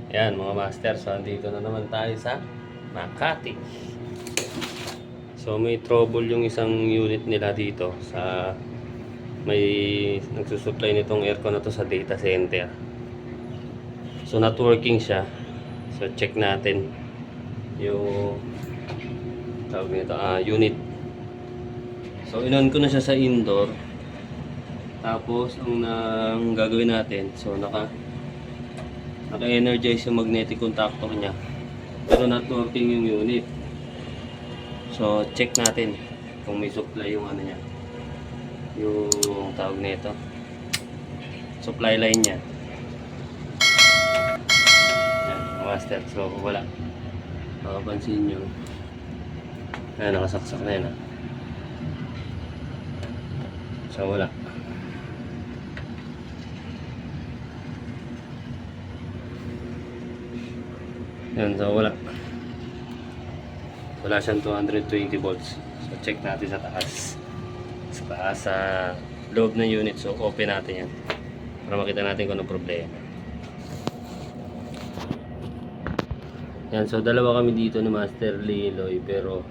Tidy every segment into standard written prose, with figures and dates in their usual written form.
Ayan mga master, so andito na naman tayo sa Makati. So may trouble yung isang unit nila dito sa may nagsusupply nitong aircon na to sa data center. So not working siya. So check natin yung tawag nito, unit. So inon ko na siya sa indoor. Tapos ang gagawin natin, so naka-energize yung magnetic contactor niya, pero not working yung unit. So check natin kung may supply yung ano niya, yung tawag nito, supply line niya. Yan, master. So wala, makapansin nyo, ayan, nakasaksak na yun So wala. Yan, so wala siyang 220 volts. So check natin sa taas, sa loob ng unit. So open natin yan para makita natin kung anong problema. Yan, so dalawa kami dito ni Master Liloy, pero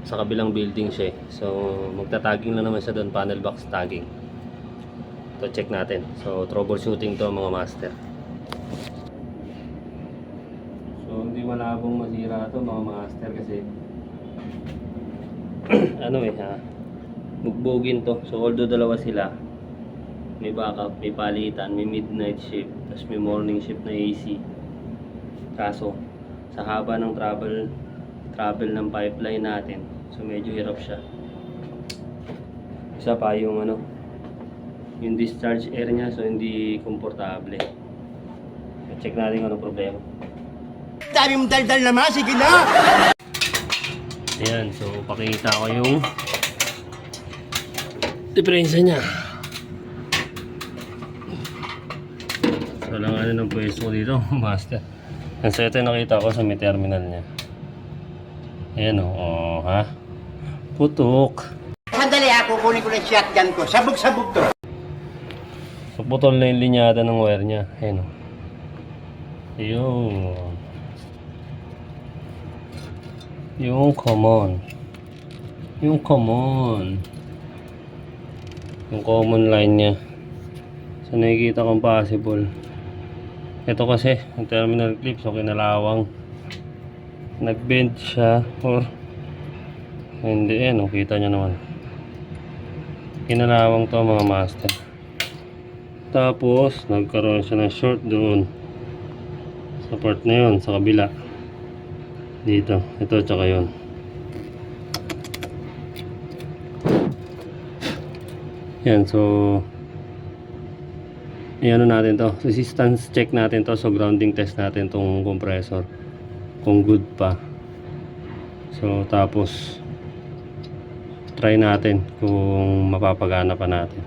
sa kabilang building siya. So magta-tagging lang naman siya doon, panel box tagging. So check natin. So troubleshooting to mga master. So hindi malabong masira to mga master kasi ano bugbugin to. So although dalawa sila, may backup, may palitan, may midnight shift, tapos may morning shift na AC. Kaso sa haba ng travel ng pipeline natin, so medyo hirap siya. Isa pa yung yung discharge air niya, so hindi komportable. So check natin kung ano problema. Dami mong daldal naman, sige na! Ayan, so pakita ko yung diferensya niya. So lang ng pwesto dito, master. So ito yung nakita ko sa may terminal niya. Ayan putok. Sandali ako, kunin ko na shotgun ko. Sabog-sabog to. So putol na yung linyada ng wire niya. Ayan Yung common line niya. So nakikita kong possible. Ito kasi yung terminal clip, so kinalawang nag-bend siya, or hindi, kita nyo naman, kinalawang to mga master. Tapos nagkaroon siya ng short doon sa part na yun, sa kabila dito, ito tsaka yun. Yan, so iano natin to, resistance check natin to, so grounding test natin tong compressor kung good pa. So tapos try natin kung mapapagana pa natin.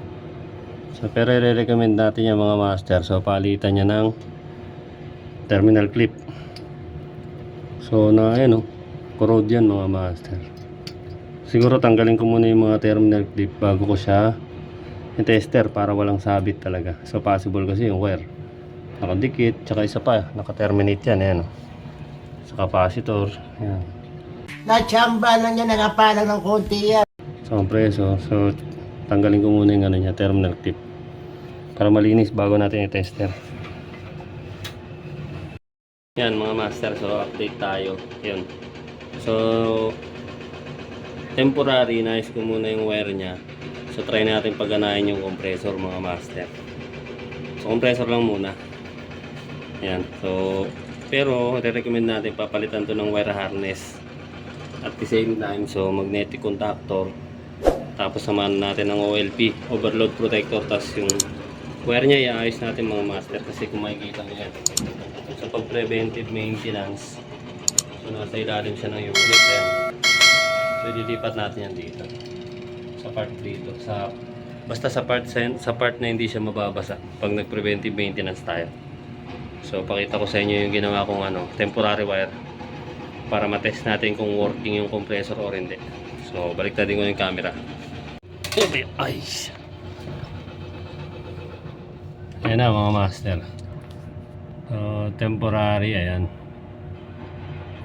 So pero i-recommend natin yung mga master, so palitan niya ng terminal clip. So corrode yan mga master. Siguro tanggalin ko muna yung mga terminal clip bago ko siya i-tester para walang sabit talaga. So possible kasi yung wire nakadikit, tsaka isa pa naka-terminate yan sa capacitor. Yan, Nachamba lang yan, nakapalang ng konti yan. sa compressor. So tanggalin ko muna yung niya, terminal clip, para malinis bago natin i-tester. Yan mga master, so update tayo. Yun, so temporary nais ko muna yung wire nya. So try natin pagganahin yung compressor mga master. So compressor lang muna. Yan, so pero i-recommend natin papalitan to ng wire harness at the same time, so magnetic contactor, tapos samahan natin ng OLP, overload protector, tapos yung wire nya iayos natin mga master. Kasi kung makikita nyo yan, so pag preventive maintenance, so nasa ilalim siya ng unit yan. So dilipat natin yan dito sa part dito, basta sa part na hindi siya mababasa pag nag-preventive maintenance tayo. So pakita ko sa inyo yung ginawa kong temporary wire para matest natin kung working yung compressor or hindi. So balik natin ko yung camera. Okay, ayos. Ayan na mga master. So, temporary, ayan.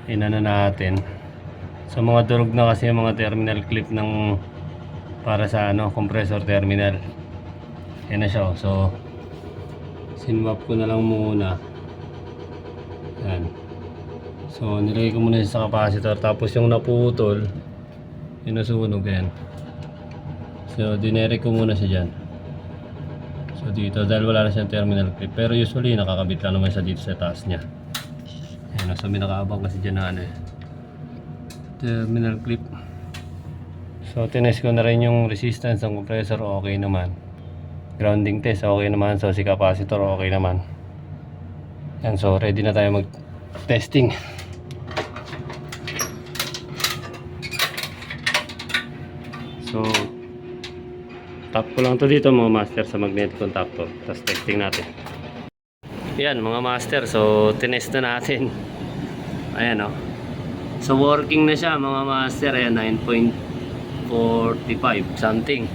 Inano natin. Sa mga durog na kasi yung mga terminal clip ng para sa ano, compressor terminal. Yan na siya. So, sinwap ko na lang muna. Yan. So, nilagay ko muna siya sa capacitor. Tapos yung naputol, yung nasunog yan. So, dinere ko muna siya dyan. So, dito, dahil wala na siyang terminal clip. Pero usually, nakakabit lang naman siya dito sa taas niya. Ayan, so may nakaabang kasi dyan na ano eh. Terminal clip. So, tinest ko na rin yung resistance ng compressor. Okay naman. Grounding test, okay naman. So, si capacitor, okay naman. Yan, so ready na tayo mag-testing. So, tap ko lang to dito mga master sa magnetic contactor. Tapos testing natin. Yan mga master, so tinest na natin. Ayan o. So working na siya mga master. Ayan, 9.45 something.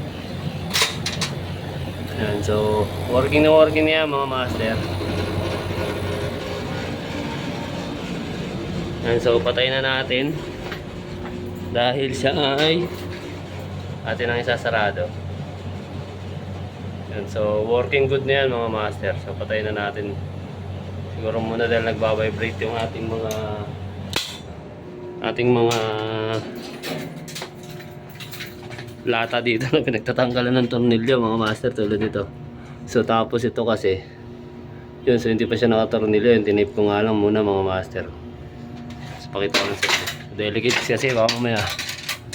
Ayan, so working na yan mga master. Ayan, so patay na natin. Dahil siya ay atin ang isasarado. Ayan, so working good na yan mga master. So patay na natin. Siguro muna dahil nagbabibrate yung ating mga lata dito na pinagtatanggalan ng tornilyo mga master, tulad nito. So tapos ito kasi yun, so hindi pa siya nakatornilyo, yung tinip ko nga lang muna mga master. So pakita ko lang sa inyo. Delicate kasi baka mamaya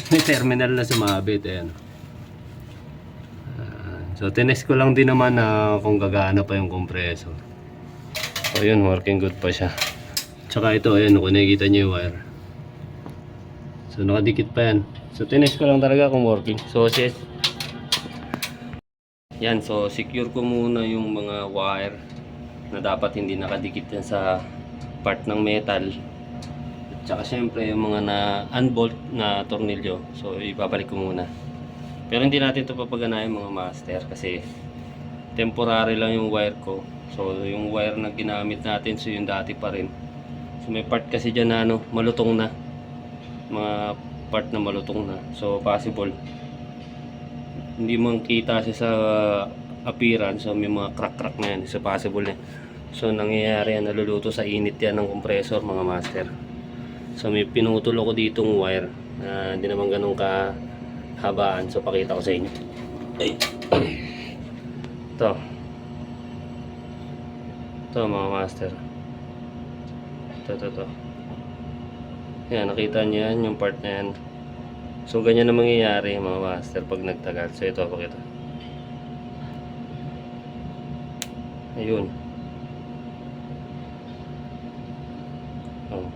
may terminal na sumabit. Ayan. So tinest ko lang din naman na kung gagana pa yung compressor. So yun, working good pa siya. Tsaka ito, ayan, kung nakikita nyo yung wire. So nakadikit pa yan. So tinest ko lang talaga kung working. So yan, so secure ko muna yung mga wire na dapat hindi nakadikit yan sa part ng metal. At tsaka syempre yung mga na-unbolt na tornilyo. So ibabalik ko muna. Pero hindi natin ito papaganahin mga master kasi temporary lang yung wire ko. So yung wire na ginamit natin, so yung dati pa rin. So may part kasi dyan na ano, malutong na. Mga part na malutong na. So possible hindi mo kita siya sa appearance. So may mga crack na yan. So possible na. So nangyayari yan, naluluto sa init yan ng compressor mga master. So may pinutol ako ditong wire na hindi naman ganun kahabaan. So pakita ko sa inyo. Ay. Ito mga master. Ito. Yan, nakita niyo yan, yung part na yan. So ganyan na mangyayari mga master pag nagtagal. So ito, pakita. Ayun. Oh.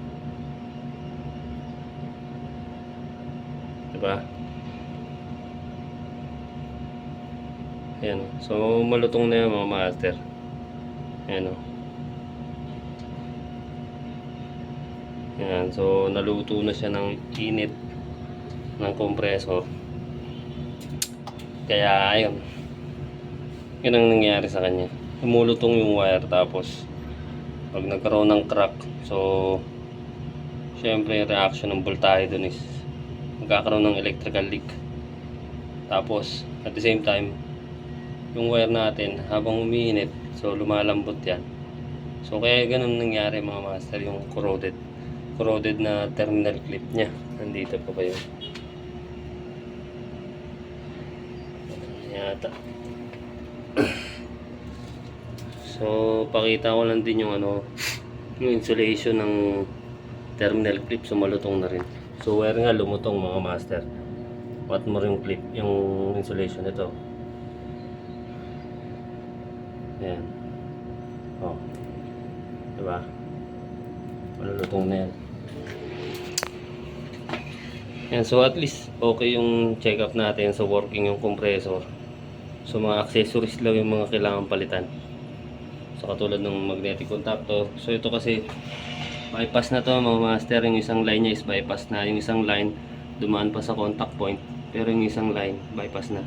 Diba? Ayan. So malutong na yan mga master. Ayan o. Ayan. So naluto na siya ng init ng compressor. Kaya ayun. Yun ang nangyari sa kanya. Lumulutong yung wire, tapos pag nagkaroon ng crack, so syempre yung reaction ng voltahe dun is magkakaroon ng electrical leak. Tapos at the same time yung wire natin habang umiinit, so lumalambot yan. So kaya ganun nangyari mga master, yung corroded na terminal clip nya. Nandito pa ba yun? Yata. So pakita ko lang din yung ano, yung insulation ng terminal clip. So malutong na rin. So wire nga lumutong mga master. What more yung clip, yung insulation nito. Ayan. Oh. Diba? Malulutong na yan. Ayan. So at least okay yung check up natin sa working yung compressor. So mga accessories lang yung mga kailangan palitan. So katulad ng magnetic contactor. So ito kasi bypass na to mga master. Yung isang line niya is bypass na. Yung isang line dumaan pa sa contact point. Pero yung isang line bypass na.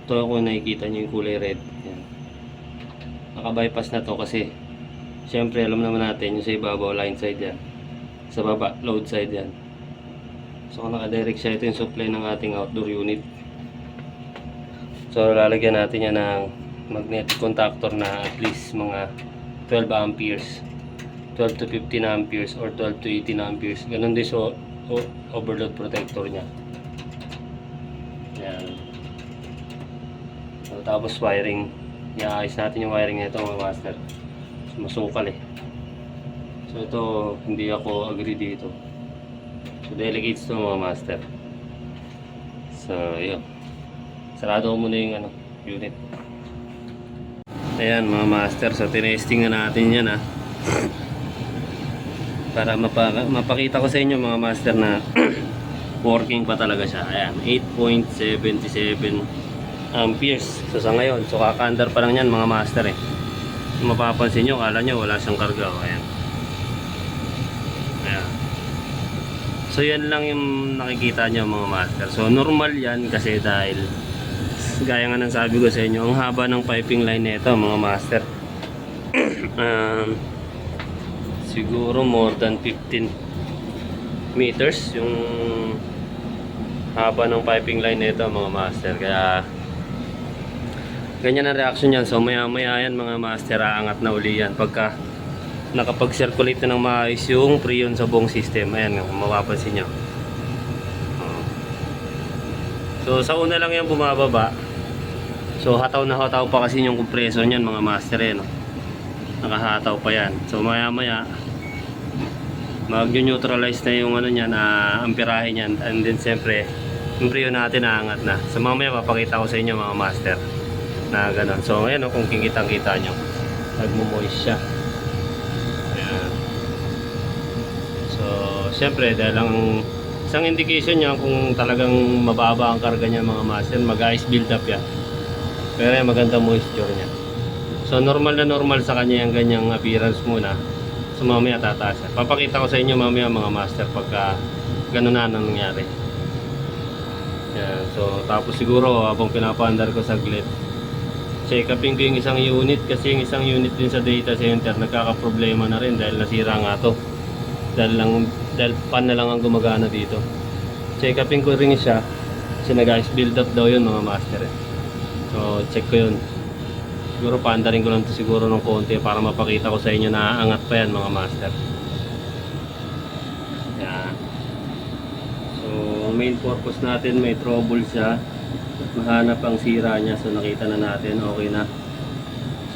Ito kung nakikita nyo yung kulay red. Ayan. Naka-bypass na to kasi Siyempre, alam naman natin yung sa ibabaw, line side yan. Sa baba, load side yan. So, kung naka-direct siya, ito yung supply ng ating outdoor unit. So, lalagyan natin yan ng magnetic contactor na at least mga 12 amperes. 12 to 15 amperes or 12 to 18 amperes. Ganun din so overload protector niya. Yan. So, tapos wiring. I-ayos natin yung wiring nito mga master. Masukal eh. So ito, hindi ako agree dito. So delegates to mga master. So yun. Sarado ko muna yung unit. Ayan mga master. So tinesting na natin yan para mapakita ko sa inyo mga master na working pa talaga siya. Ayan, 8.77 amperes. So sa ngayon, so kakaandar pa lang yan mga master eh. Mapapansin nyo, kala nyo wala siyang karga. Ayan. Ayan. So yan lang yung nakikita nyo mga master. So normal yan kasi dahil gaya nga ng sabi ko sa inyo, ang haba ng piping line nito mga master. Siguro more than 15 meters yung haba ng piping line nito mga master. Kaya ganyan ang reaction yan. So maya maya yan mga master, aangat na uli yan pagka nakapag-circulate na ng maayos yung freon sa buong system. Ayan nga, mapapansin nyo. So sa una lang yan bumababa. So hataw na hataw pa kasi yung compressor nyan mga master eh, no? Nakahataw pa yan. So maya maya mag-neutralize na yung niya na amperahe nyan. And then siyempre yung freon natin naangat na. So mamaya papakita ko sa inyo mga master na gano'n. So ayan kung kikitang-kita nyo, nagmo-moist siya. Ayan. So syempre dahil ang isang indication niya kung talagang mababa ang karga niya mga master, mag-ice build up yan. Pero yan, maganda moisture niya. So normal na normal sa kanya yung ganyang appearance muna. So mamaya tataas yan. Papakita ko sa inyo mamaya mga master pagka gano'n na nangyari. Ayan. So tapos siguro habang pinapaandar ko saglit, check upin ko yung isang unit kasi yung isang unit din sa data center nagkakaproblema na rin dahil nasira nga to. Dahil fan na lang ang gumagana dito. Check upin ko rin siya kasi nag-ice build up daw yun mga master eh. So check ko yun. Siguro paandarin ko lang to siguro ng konti para mapakita ko sa inyo na aangat pa yan mga master. Yan. So main purpose natin, may trouble siya. Mahanap ang sira niya, so nakita na natin, okay na.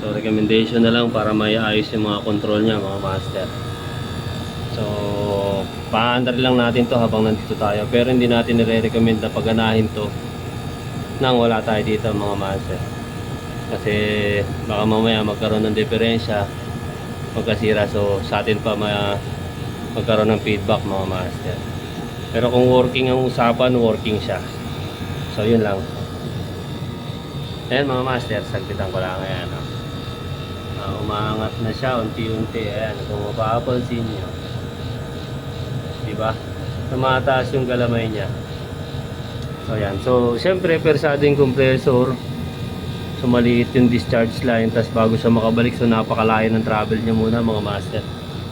So recommendation na lang para maiayos yung mga control niya mga master. So paandar lang natin to habang nandito tayo, pero hindi natin nire-recommend na paganahin to nang wala tayo dito mga master. Kasi baka mamaya magkaroon ng diferensya, magkasira, so sa atin pa magkaroon ng feedback mga master. Pero kung working ang usapan, working siya. So yun lang. Ayan mga master, sagpitan ko lang. Ayan, umaangat na siya unti-unti. Ayan, kung mapapansin nyo, diba? Tumataas yung galamay niya. So ayan, so syempre persado yung compressor. So maliit yung discharge line, tapos bago siya makabalik, so napakalayo ng travel niya muna mga master.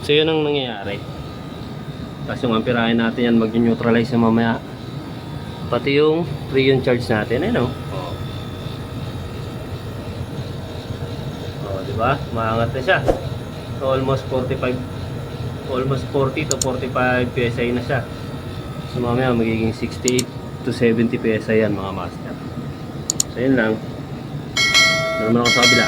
So yun ang nangyayari. Tapos yung amperahe natin yan mag-neutralize na mamaya. Pati yung freon charge natin, ano? Diba? Maangat na siya. So almost 40 to 45 PSI na siya. So mamaya magiging 68 to 70 PSI yan mga master. So yun lang. Naman ako sa kabila.